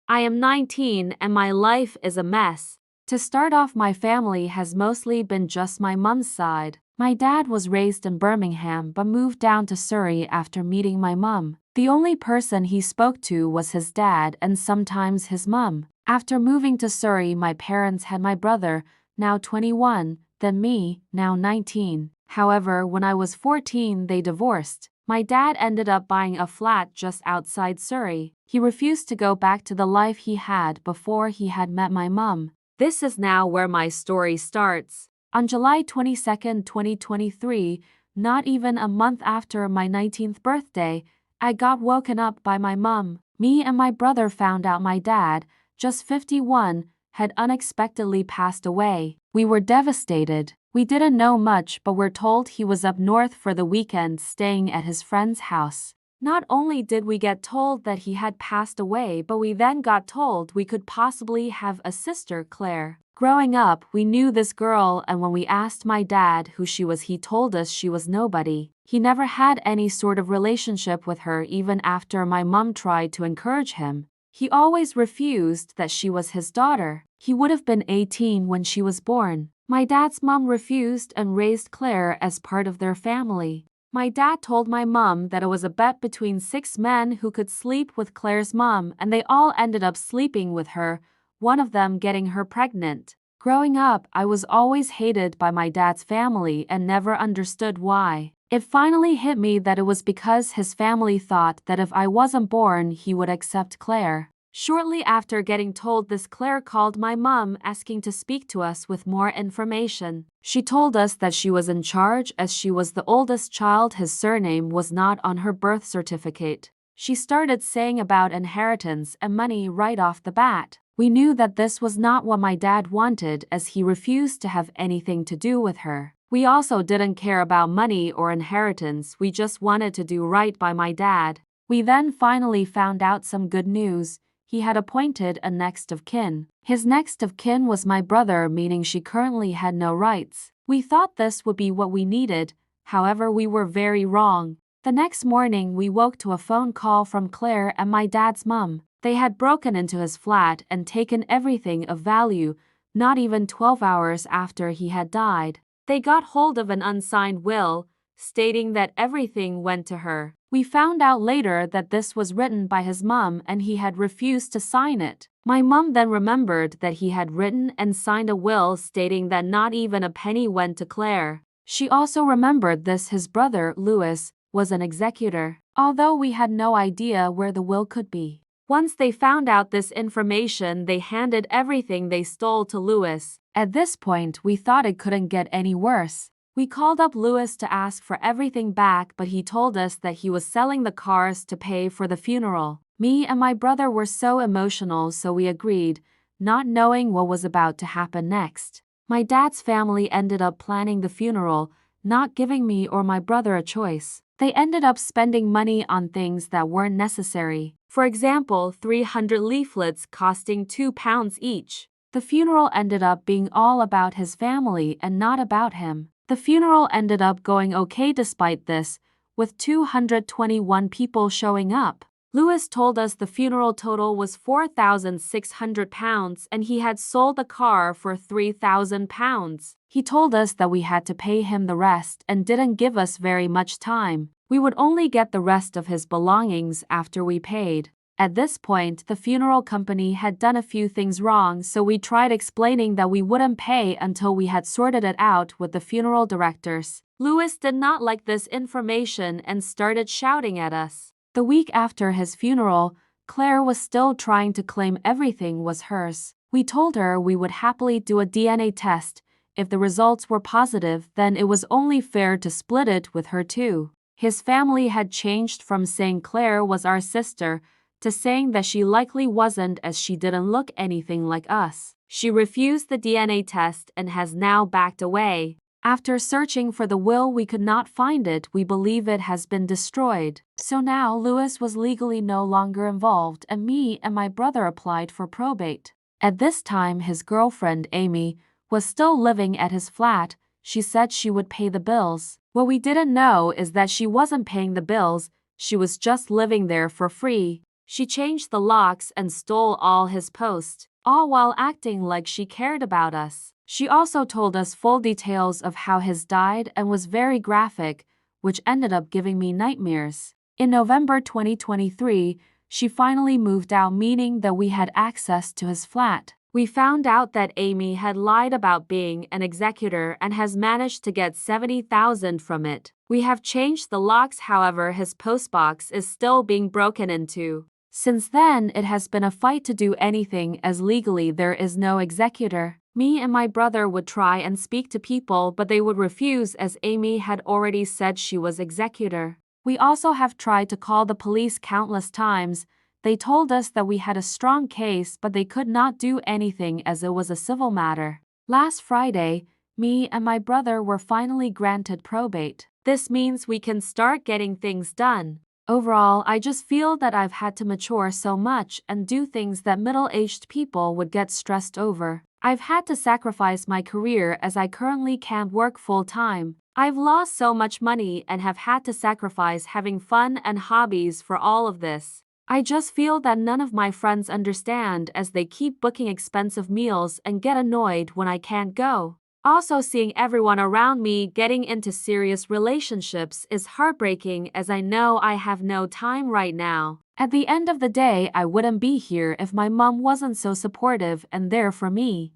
I am 19 and my life is a mess. To start off, my family has mostly been just my mum's side. My dad was raised in Birmingham but moved down to Surrey after meeting my mum. The only person he spoke to was his dad and sometimes his mum. After moving to Surrey, my parents had my brother, now 21, then me, now 19. However, when I was 14, they divorced. My dad ended up buying a flat just outside Surrey. He refused to go back to the life he had before he had met my mum. This is now where my story starts. On July 22, 2023, not even a month after my 19th birthday, I got woken up by my mum. Me and my brother found out my dad, just 51, had unexpectedly passed away. We were devastated. We didn't know much, but were told he was up north for the weekend staying at his friend's house. Not only did we get told that he had passed away, but we then got told we could possibly have a sister, Claire. Growing up, we knew this girl, and when we asked my dad who she was, he told us she was nobody. He never had any sort of relationship with her even after my mum tried to encourage him. He always refused that she was his daughter. He would have been 18 when she was born. My dad's mum refused and raised Claire as part of their family. My dad told my mum that it was a bet between 6 men who could sleep with Claire's mum, and they all ended up sleeping with her, one of them getting her pregnant. Growing up, I was always hated by my dad's family and never understood why. It finally hit me that it was because his family thought that if I wasn't born, he would accept Claire. Shortly after getting told this, Claire called my mum asking to speak to us with more information. She told us that she was in charge as she was the oldest child. His surname was not on her birth certificate. She started saying about inheritance and money right off the bat. We knew that this was not what my dad wanted, as he refused to have anything to do with her. We also didn't care about money or inheritance, we just wanted to do right by my dad. We then finally found out some good news. He had appointed a next of kin. His next of kin was my brother, meaning she currently had no rights. We thought this would be what we needed, however we were very wrong. The next morning we woke to a phone call from Claire and my dad's mum. They had broken into his flat and taken everything of value, not even 12 hours after he had died. They got hold of an unsigned will, stating that everything went to her. We found out later that this was written by his mum and he had refused to sign it. My mum then remembered that he had written and signed a will stating that not even a penny went to Claire. She also remembered his brother, Louis, was an executor, although we had no idea where the will could be. Once they found out this information, they handed everything they stole to Louis. At this point, we thought it couldn't get any worse. We called up Louis to ask for everything back, but he told us that he was selling the cars to pay for the funeral. Me and my brother were so emotional, so we agreed, not knowing what was about to happen next. My dad's family ended up planning the funeral, not giving me or my brother a choice. They ended up spending money on things that weren't necessary. For example, 300 leaflets costing £2 each. The funeral ended up being all about his family and not about him. The funeral ended up going okay despite this, with 221 people showing up. Louis told us the funeral total was £4,600 and he had sold the car for £3,000. He told us that we had to pay him the rest and didn't give us very much time. We would only get the rest of his belongings after we paid. At this point, the funeral company had done a few things wrong, so we tried explaining that we wouldn't pay until we had sorted it out with the funeral directors. Louis did not like this information and started shouting at us. The week after his funeral, Claire was still trying to claim everything was hers. We told her we would happily do a DNA test. If the results were positive, then it was only fair to split it with her too. His family had changed from saying Claire was our sister to saying that she likely wasn't, as she didn't look anything like us. She refused the DNA test and has now backed away. After searching for the will, we could not find it. We believe it has been destroyed. So now Louis was legally no longer involved, and me and my brother applied for probate. At this time, his girlfriend, Amy, was still living at his flat. She said she would pay the bills. What we didn't know is that she wasn't paying the bills, she was just living there for free. She changed the locks and stole all his posts, all while acting like she cared about us. She also told us full details of how his died and was very graphic, which ended up giving me nightmares. In November 2023, she finally moved out, meaning that we had access to his flat. We found out that Amy had lied about being an executor and has managed to get $70,000 from it. We have changed the locks, however, his postbox is still being broken into. Since then, it has been a fight to do anything as legally there is no executor. Me and my brother would try and speak to people, but they would refuse as Amy had already said she was executor. We also have tried to call the police countless times. They told us that we had a strong case, but they could not do anything as it was a civil matter. Last Friday, me and my brother were finally granted probate. This means we can start getting things done. Overall, I just feel that I've had to mature so much and do things that middle-aged people would get stressed over. I've had to sacrifice my career as I currently can't work full-time. I've lost so much money and have had to sacrifice having fun and hobbies for all of this. I just feel that none of my friends understand as they keep booking expensive meals and get annoyed when I can't go. Also, seeing everyone around me getting into serious relationships is heartbreaking as I know I have no time right now. At the end of the day, I wouldn't be here if my mom wasn't so supportive and there for me.